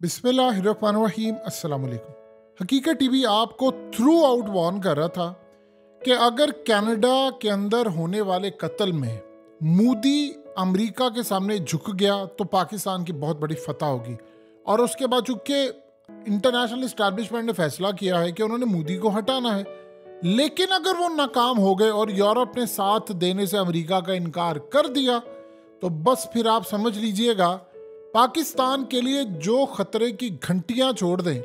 बिस्मिल्लाहिर्रहमानिर्रहीम अस्सलाम वालेकुम। हकीकत टीवी आपको थ्रू आउट वार्न कर रहा था कि अगर कनाडा के अंदर होने वाले कत्ल में मोदी अमेरिका के सामने झुक गया तो पाकिस्तान की बहुत बड़ी फतह होगी। और उसके बाद चूंकि इंटरनेशनल इस्टेब्लिशमेंट ने फैसला किया है कि उन्होंने मोदी को हटाना है, लेकिन अगर वो नाकाम हो गए और यूरोप ने साथ देने से अमेरिका का इनकार कर दिया तो बस फिर आप समझ लीजिएगा पाकिस्तान के लिए जो खतरे की घंटियां छोड़ दें।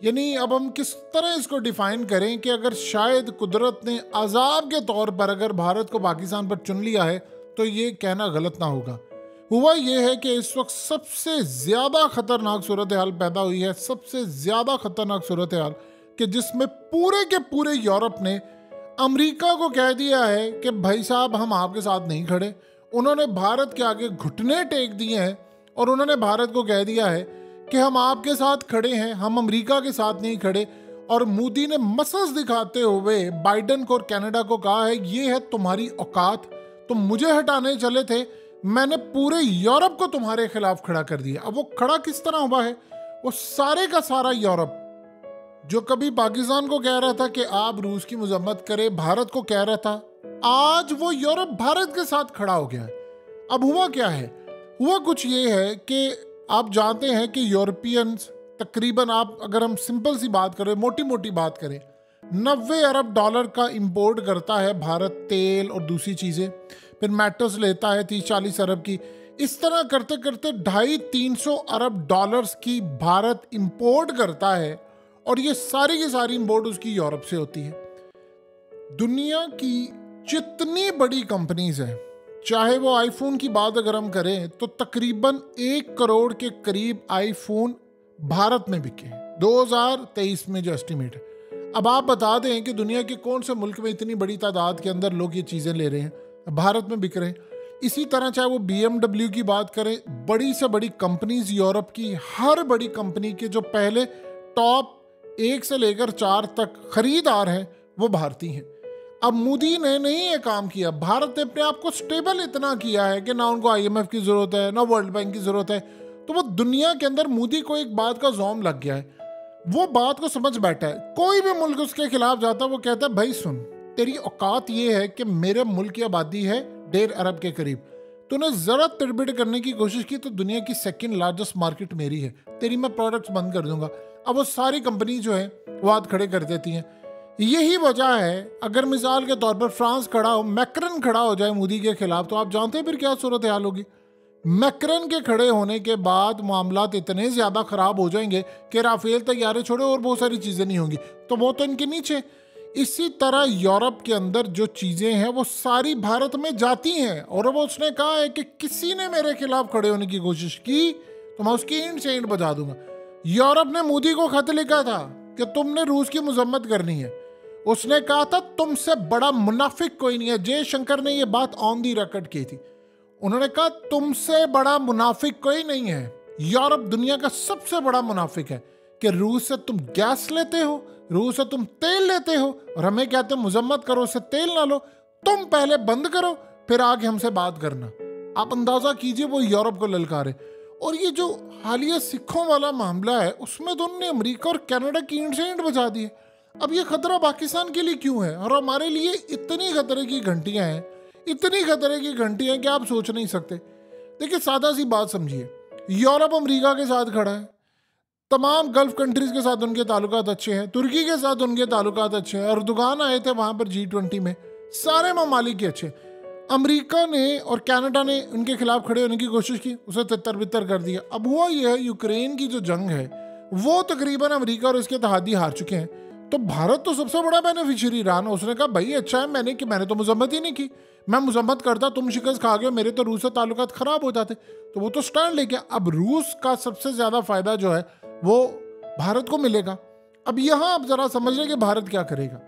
यानी अब हम किस तरह इसको डिफाइन करें कि अगर शायद कुदरत ने अजाब के तौर पर अगर भारत को पाकिस्तान पर चुन लिया है तो ये कहना गलत ना होगा। हुआ ये है कि इस वक्त सबसे ज़्यादा खतरनाक सूरत हाल पैदा हुई है, सबसे ज़्यादा खतरनाक सूरत हाल कि जिसमें पूरे के पूरे यूरोप ने अमेरिका को कह दिया है कि भाई साहब हम आपके साथ नहीं खड़े। उन्होंने भारत के आगे घुटने टेक दिए हैं और उन्होंने भारत को कह दिया है कि हम आपके साथ खड़े हैं, हम अमेरिका के साथ नहीं खड़े। और मोदी ने मसल्स दिखाते हुए बाइडेन को और कनाडा को कहा है ये है तुम्हारी औकात, तुम मुझे हटाने चले थे, मैंने पूरे यूरोप को तुम्हारे खिलाफ खड़ा कर दिया। अब वो खड़ा किस तरह हुआ है? वो सारे का सारा यूरोप जो कभी पाकिस्तान को कह रहा था कि आप रूस की मजम्मत करें, भारत को कह रहा था, आज वो यूरोप भारत के साथ खड़ा हो गया है। अब हुआ क्या है? हुआ कुछ ये है कि आप जानते हैं कि यूरोपियंस तकरीबन, आप अगर हम सिंपल सी बात करें, मोटी मोटी बात करें, 90 अरब डॉलर का इंपोर्ट करता है भारत, तेल और दूसरी चीज़ें। फिर मेटल्स लेता है 30-40 अरब की। इस तरह करते करते 250-300 अरब डॉलर्स की भारत इंपोर्ट करता है और ये सारी की सारी इंपोर्ट उसकी यूरोप से होती है। दुनिया की जितनी बड़ी कंपनीज हैं, चाहे वो आईफोन की बात अगर हम करें तो तकरीबन 1 करोड़ के करीब आईफोन भारत में बिके हैं 2023 में जो एस्टिमेट है। अब आप बता दें कि दुनिया के कौन से मुल्क में इतनी बड़ी तादाद के अंदर लोग ये चीज़ें ले रहे हैं, भारत में बिक रहे हैं। इसी तरह चाहे वो BMW की बात करें, बड़ी से बड़ी कंपनीज यूरोप की, हर बड़ी कंपनी के जो पहले टॉप 1 से लेकर 4 तक खरीदार हैं वो भारतीय हैं। अब मोदी ने नहीं ये काम किया, भारत ने अपने आप को स्टेबल इतना किया है कि ना उनको IMF की ज़रूरत है ना वर्ल्ड बैंक की ज़रूरत है। तो वो दुनिया के अंदर मोदी को एक बात का ज़ौम लग गया है, वो बात को समझ बैठा है। कोई भी मुल्क उसके खिलाफ जाता है वो कहता है भाई सुन, तेरी औकात ये है कि मेरे मुल्क की आबादी है 1.5 अरब के करीब, तूने ज़रा तिड़बिड़ करने की कोशिश की तो दुनिया की 2nd लार्जेस्ट मार्केट मेरी है, तेरी मैं प्रोडक्ट्स बंद कर दूंगा। अब वो सारी कंपनी जो है वो हाथ खड़े कर देती हैं। यही वजह है, अगर मिसाल के तौर पर फ्रांस खड़ा हो, मैक्रन खड़ा हो जाए मोदी के खिलाफ, तो आप जानते हैं फिर क्या सूरत हाल होगी। मैक्रन के खड़े होने के बाद मामलात इतने ज़्यादा ख़राब हो जाएंगे कि राफेल तैयारे छोड़े और बहुत सारी चीज़ें नहीं होंगी, तो वो तो इनके नीचे। इसी तरह यूरोप के अंदर जो चीज़ें हैं वो सारी भारत में जाती हैं। और वो उसने कहा है कि किसी ने मेरे खिलाफ खड़े होने की कोशिश की तो मैं उसकी ईंट से ईंट बजा दूंगा। यूरोप ने मोदी को खत लिखा था कि तुमने रूस की मजम्मत करनी है। उसने कहा था तुमसे बड़ा मुनाफिक कोई नहीं है। जयशंकर ने यह बात ऑन दी रिकॉर्ड की थी। उन्होंने कहा तुमसे बड़ा मुनाफिक कोई नहीं है, यूरोप दुनिया का सबसे बड़ा मुनाफिक है कि रूस से तुम गैस लेते हो, रूस से तुम तेल लेते हो और हमें कहते हो मजम्मत करो, उससे तेल ना लो, तुम पहले बंद करो फिर आगे हमसे बात करना। आप अंदाजा कीजिए वो यूरोप को ललकारे। और ये जो हालिया सिखों वाला मामला है उसमें तो उन्होंने अमेरिका और कनाडा की ईंट से ईंट बजा दी है। अब ये खतरा पाकिस्तान के लिए क्यों है और हमारे लिए इतनी खतरे की घंटियां हैं, इतनी खतरे की घंटियां हैं कि आप सोच नहीं सकते। देखिए सादा सी बात समझिए, यूरोप अमेरिका के साथ खड़ा है, तमाम गल्फ कंट्रीज के साथ उनके ताल्लुकात अच्छे हैं, तुर्की के साथ उनके ताल्लुकात अच्छे हैं, अर्दोगान आए थे वहाँ पर G20 में, सारे ममालिक के अच्छे। अमेरिका ने और कनाडा ने उनके खिलाफ खड़े होने की कोशिश की, उसे तितर बितर कर दिया। अब हुआ यह है, यूक्रेन की जो जंग है वो तकरीबन अमेरिका और इसके इत्तेहादी हार चुके हैं, तो भारत तो सबसे बड़ा बेनिफिशियरी रहा ना। उसने कहा भाई अच्छा है, मैंने तो मजम्मत ही नहीं की, मैं मजम्मत करता तुम शिकस्त खा गए, मेरे तो रूस से ताल्लुकात खराब हो जाते, तो वो तो स्टैंड ले गया। अब रूस का सबसे ज़्यादा फायदा जो है वो भारत को मिलेगा। अब यहाँ आप जरा समझ रहे कि भारत क्या करेगा।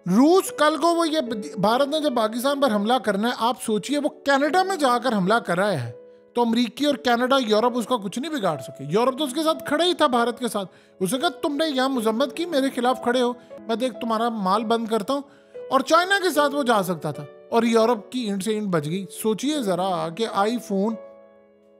रूस कल को वो ये भारत ने जब पाकिस्तान पर हमला करना है, आप सोचिए वो कनाडा में जाकर हमला कर रहा है, तो अमेरिकी और कनाडा यूरोप उसका कुछ नहीं बिगाड़ सके। यूरोप तो उसके साथ खड़ा ही था भारत के साथ। उसने कहा तुमने यहाँ मजम्मत की, मेरे खिलाफ खड़े हो, मैं देख तुम्हारा माल बंद करता हूँ। और चाइना के साथ वो जा सकता था और यूरोप की ईंट से ईंट बच गई। सोचिए ज़रा कि आईफोन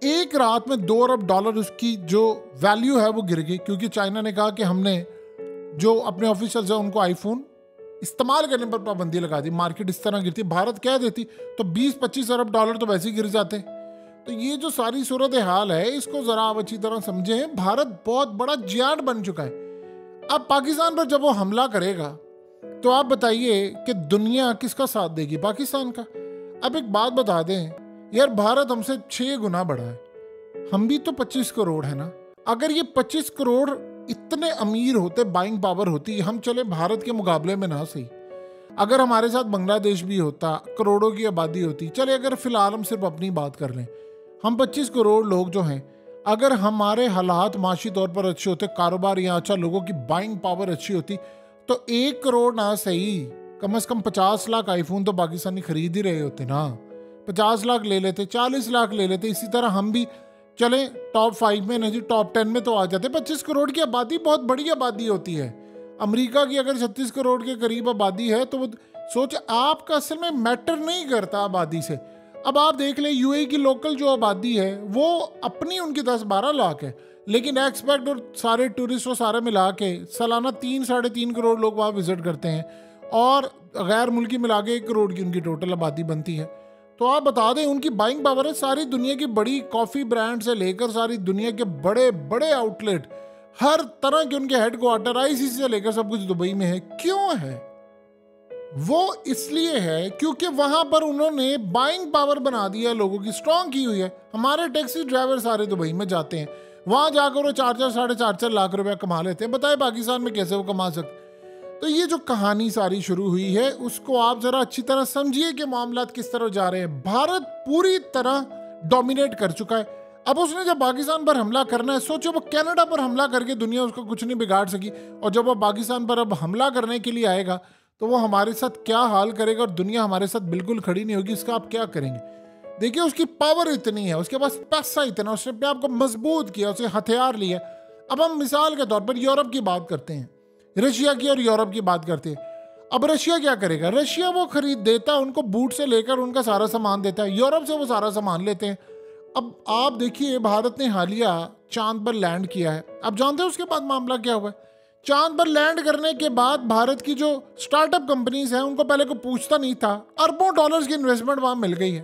एक रात में $2 अरब उसकी जो वैल्यू है वो गिर गई, क्योंकि चाइना ने कहा कि हमने जो अपने ऑफिशियल्स हैं उनको आईफोन इस्तेमाल करने पर पाबंदी लगा दी। मार्केट इस तरह गिरती, भारत कह देती तो $20-25 अरब तो वैसे ही गिर जाते। तो ये जो सारी सूरत हाल है इसको जरा आप अच्छी तरह समझें। भारत बहुत बड़ा जियाड बन चुका है। अब पाकिस्तान पर जब वो हमला करेगा तो आप बताइए कि दुनिया किसका साथ देगी? पाकिस्तान का। अब एक बात बता दें यार, भारत हमसे 6 गुना बड़ा है, हम भी तो 25 करोड़ है ना। अगर ये 25 करोड़ इतने अमीर होते, बाइंग पावर होती, हम चले भारत के मुकाबले में ना सही, अगर हमारे साथ बांग्लादेश भी होता, करोड़ों की आबादी होती, चले अगर फिलहाल हम सिर्फ अपनी बात कर लें, हम 25 करोड़ लोग जो हैं, अगर हमारे हालात माशी तौर पर अच्छे होते, कारोबार यहाँ अच्छा, लोगों की बाइंग पावर अच्छी होती, तो 1 करोड़ ना सही, कम से कम 50 लाख आईफोन तो पाकिस्तानी खरीद ही रहे होते ना। 50 लाख ले लेते, 40 लाख ले लेते, इसी तरह हम भी चले टॉप 5 में नहीं जी, टॉप 10 में तो आ जाते। 25 करोड़ की आबादी बहुत बड़ी आबादी होती है। अमेरिका की अगर 36 करोड़ के करीब आबादी है तो वो सोच, आपका असल में मैटर नहीं करता आबादी से। अब आप देख लें यूएई की लोकल जो आबादी है वो अपनी उनकी 10-12 लाख है, लेकिन एक्सपेक्ट और सारे टूरिस्ट वो सारे मिला के सालाना 3-3.5 करोड़ लोग वहाँ विजिट करते हैं, और गैर मुल्की मिला के 1 करोड़ की उनकी टोटल आबादी बनती है। तो आप बता दें उनकी बाइंग पावर है, सारी दुनिया की बड़ी कॉफ़ी ब्रांड से लेकर सारी दुनिया के बड़े बड़े आउटलेट, हर तरह के उनके हेडक्वार्टर आईसीसी से लेकर सब कुछ दुबई में है। क्यों है? वो इसलिए है क्योंकि वहां पर उन्होंने बाइंग पावर बना दिया, लोगों की स्ट्रांग की हुई है। हमारे टैक्सी ड्राइवर सारे दुबई में जाते हैं, वहां जाकर वो 4-4 लाख रुपया कमा लेते हैं। बताए पाकिस्तान में कैसे वो कमा सकते? तो ये जो कहानी सारी शुरू हुई है उसको आप जरा अच्छी तरह समझिए कि मामलात किस तरह जा रहे हैं। भारत पूरी तरह डोमिनेट कर चुका है। अब उसने जब पाकिस्तान पर हमला करना है, सोचो वो कनाडा पर हमला करके दुनिया उसको कुछ नहीं बिगाड़ सकी, और जब वो पाकिस्तान पर अब हमला करने के लिए आएगा तो वो हमारे साथ क्या हाल करेगा, और दुनिया हमारे साथ बिल्कुल खड़ी नहीं होगी। इसका आप क्या करेंगे? देखिए उसकी पावर इतनी है, उसके पास पैसा इतना, उसने अपने आप को मजबूत किया, उसे हथियार लिया। अब हम मिसाल के तौर पर यूरोप की बात करते हैं, रशिया की और यूरोप की बात करते हैं। अब रशिया क्या करेगा? रशिया वो खरीद देता है, उनको बूट से लेकर उनका सारा सामान देता है, यूरोप से वो सारा सामान लेते हैं। अब आप देखिए भारत ने हालिया चांद पर लैंड किया है। अब जानते हैं उसके बाद मामला क्या हुआ है? चांद पर लैंड करने के बाद भारत की जो स्टार्टअप कंपनीज हैं उनको पहले को पूछता नहीं था, अरबों डॉलर्स की इन्वेस्टमेंट वहां मिल गई है।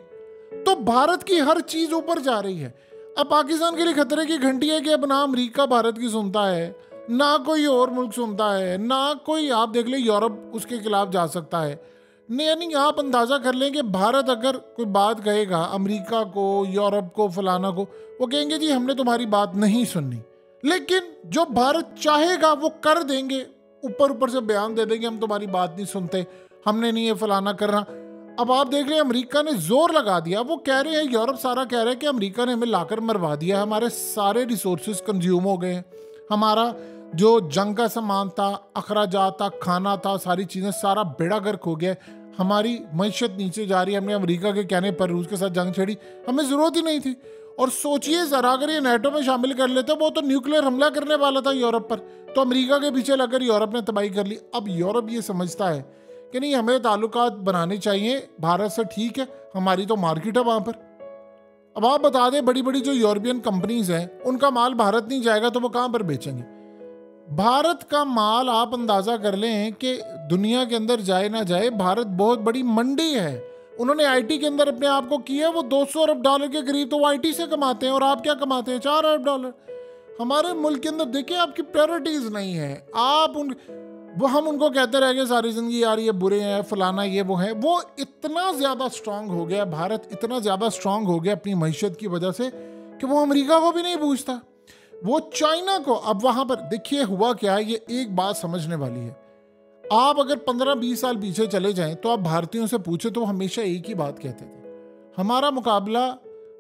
तो भारत की हर चीज ऊपर जा रही है। अब पाकिस्तान के लिए खतरे की घंटी है कि अब ना अमेरिका भारत की सुनता है, ना कोई और मुल्क सुनता है, ना कोई, आप देख ले यूरोप उसके खिलाफ जा सकता है। यानी आप अंदाजा कर लें कि भारत अगर कोई बात कहेगा अमेरिका को, यूरोप को, फलाना को, वो कहेंगे जी हमने तुम्हारी बात नहीं सुननी। लेकिन जो भारत चाहेगा वो कर देंगे, ऊपर ऊपर से बयान दे देंगे हम तुम्हारी बात नहीं सुनते, हमने नहीं ये फलाना करना। अब आप देख रहे हैं अमेरिका ने जोर लगा दिया, वो कह रहे हैं, यूरोप सारा कह रहे हैं कि अमेरिका ने हमें लाकर मरवा दिया, हमारे सारे रिसोर्सेज कंज्यूम हो गए हैं, हमारा जो जंग का सामान था, अखराजात था, खाना था, सारी चीज़ें, सारा बेड़ा गर्क हो गया, हमारी मईशत नीचे जा रही है। हमने अमेरिका के कहने पर रूस के साथ जंग छेड़ी, हमें ज़रूरत ही नहीं थी। और सोचिए जरा अगर ये नेटो में शामिल कर लेते, वो तो न्यूक्लियर हमला करने वाला था यूरोप पर, तो अमेरिका के पीछे लगकर यूरोप ने तबाही कर ली। अब यूरोप ये समझता है कि नहीं हमें ताल्लुकात बनाने चाहिए भारत से, ठीक है हमारी तो मार्केट है वहाँ पर। अब आप बता दें बड़ी बड़ी जो यूरोपियन कंपनीज हैं उनका माल भारत नहीं जाएगा तो वो कहाँ पर बेचेंगे? भारत का माल आप अंदाज़ा कर लें कि दुनिया के अंदर जाए ना जाए, भारत बहुत बड़ी मंडी है। उन्होंने आईटी के अंदर अपने आप को किया, वो 200 अरब डॉलर के करीब तो वो आईटी से कमाते हैं, और आप क्या कमाते हैं? 4 अरब डॉलर। हमारे मुल्क के अंदर देखिए आपकी प्रायोरिटीज नहीं है, आप वो हम उनको कहते रह गए सारी जिंदगी यार ये बुरे हैं, फलाना ये वो है। वो इतना ज़्यादा स्ट्रांग हो गया, भारत इतना ज़्यादा स्ट्रांग हो गया अपनी मईशत की वजह से कि वो अमेरिका को भी नहीं पूछता, वो चाइना को। अब वहाँ पर देखिए हुआ क्या है, ये एक बात समझने वाली है। आप अगर 15-20 साल पीछे चले जाएं तो आप भारतीयों से पूछे तो हमेशा एक ही बात कहते थे, हमारा मुकाबला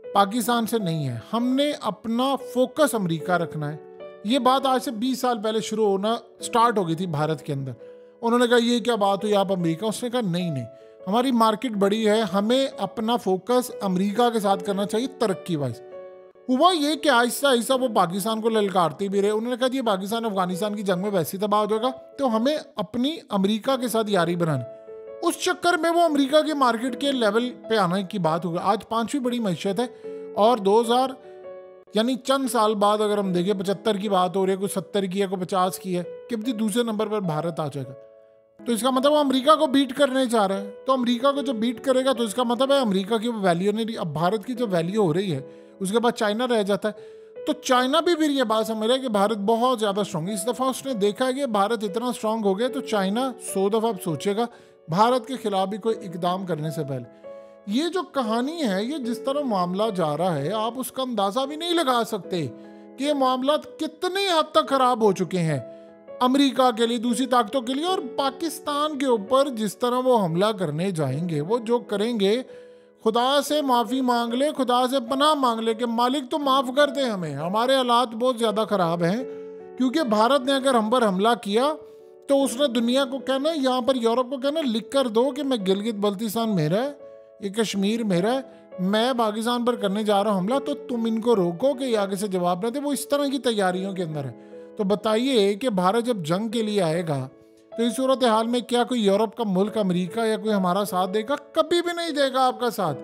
पाकिस्तान से नहीं है, हमने अपना फोकस अमेरिका रखना है। ये बात आज से 20 साल पहले शुरू होना स्टार्ट हो गई थी भारत के अंदर। उन्होंने कहा ये क्या बात हुई आप अमेरिका? उसने कहा नहीं हमारी मार्केट बड़ी है, हमें अपना फोकस अमेरिका के साथ करना चाहिए तरक्की वाइज। हुआ ये कि आहिस्ता आहिस्ता वो पाकिस्तान को ललकारते भी रहे। उन्होंने कहा ये पाकिस्तान अफगानिस्तान की जंग में वैसे ही तबाह हो जाएगा, तो हमें अपनी अमेरिका के साथ यारी बनानी। उस चक्कर में वो अमेरिका की मार्केट के लेवल पे आने की बात होगी। आज 5वीं बड़ी मईशत है और 2000 यानी चंद साल बाद अगर हम देखें 75 की बात हो रही है, कोई 70 की है, कोई 50 की है, कि दूसरे नंबर पर भारत आ जाएगा। तो इसका मतलब वो अमेरिका को बीट करने जा रहा है। तो अमेरिका को जब बीट करेगा तो इसका मतलब है अमेरिका की वैल्यू नहीं रही। अब भारत की जो वैल्यू हो रही है उसके बाद चाइना रह जाता है। तो चाइना भी फिर ये बात समझ रहा है कि भारत बहुत ज़्यादा स्ट्रांग है। इस दफ़ा उसने देखा है कि भारत इतना स्ट्रांग हो गया, तो चाइना 100 दफ़ा सोचेगा भारत के खिलाफ भी कोई इकदाम करने से पहले। ये जो कहानी है, ये जिस तरह मामला जा रहा है, आप उसका अंदाज़ा भी नहीं लगा सकते कि ये मामला कितनी हद तक ख़राब हो चुके हैं अमेरिका के लिए, दूसरी ताकतों के लिए। और पाकिस्तान के ऊपर जिस तरह वो हमला करने जाएंगे, वो जो करेंगे, खुदा से माफ़ी मांग ले, खुदा से पनाह मांग ले कि मालिक तो माफ़ कर दे हमें, हमारे हालात बहुत ज़्यादा ख़राब हैं। क्योंकि भारत ने अगर हम पर हमला किया तो उसने दुनिया को कहना, यहाँ पर यूरोप को कहना, लिख कर दो कि मैं गिलगित बल्तिस्तान मेरा है, ये कश्मीर मेरा है, मैं पाकिस्तान पर करने जा रहा हूँ हमला, तो तुम इनको रोको कि आगे से जवाब न दे। वो इस तरह की तैयारियों के अंदर है। तो बताइए कि भारत जब जंग के लिए आएगा तो इस सूरत हाल में क्या कोई यूरोप का मुल्क, अमेरिका या कोई हमारा साथ देगा? कभी भी नहीं देगा आपका साथ।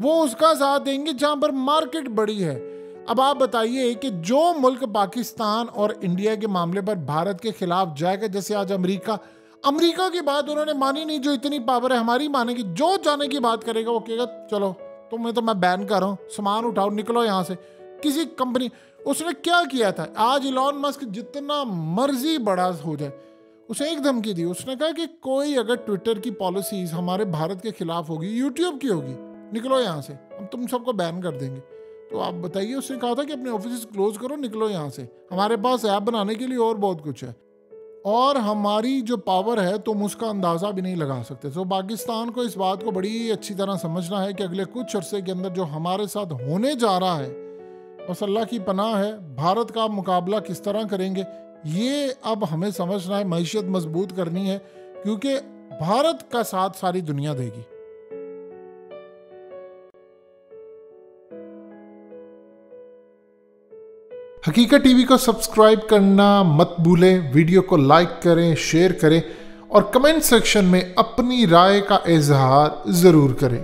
वो उसका साथ देंगे जहाँ पर मार्केट बड़ी है। अब आप बताइए कि जो मुल्क पाकिस्तान और इंडिया के मामले पर भारत के खिलाफ जाएगा, जैसे आज अमेरिका की बात उन्होंने मानी नहीं, जो इतनी पावर है हमारी मानेगी। जो जाने की बात करेगा वो कहेगा चलो तुम्हें तो मैं बैन कर रहा हूँ, सामान उठाओ, निकलो यहाँ से। किसी कंपनी, उसने क्या किया था? आज इलॉन मस्क जितना मर्जी बड़ा हो जाए, उसे एक धमकी दी। उसने कहा कि कोई अगर ट्विटर की पॉलिसीज हमारे भारत के खिलाफ होगी, यूट्यूब की होगी, निकलो यहाँ से, हम तुम सबको बैन कर देंगे। तो आप बताइए, उसने कहा था कि अपने ऑफिस क्लोज करो, निकलो यहाँ से, हमारे पास ऐप बनाने के लिए और बहुत कुछ है। और हमारी जो पावर है तुम उसका अंदाज़ा भी नहीं लगा सकते। तो पाकिस्तान को इस बात को बड़ी अच्छी तरह समझना है कि अगले कुछ अरसे के अंदर जो हमारे साथ होने जा रहा है, बस अल्लाह की पनाह है। भारत का मुकाबला किस तरह करेंगे ये अब हमें समझना है, मईशत मजबूत करनी है, क्योंकि भारत का साथ सारी दुनिया देगी। हकीकत टीवी को सब्सक्राइब करना मत भूलें, वीडियो को लाइक करें, शेयर करें और कमेंट सेक्शन में अपनी राय का इजहार ज़रूर करें।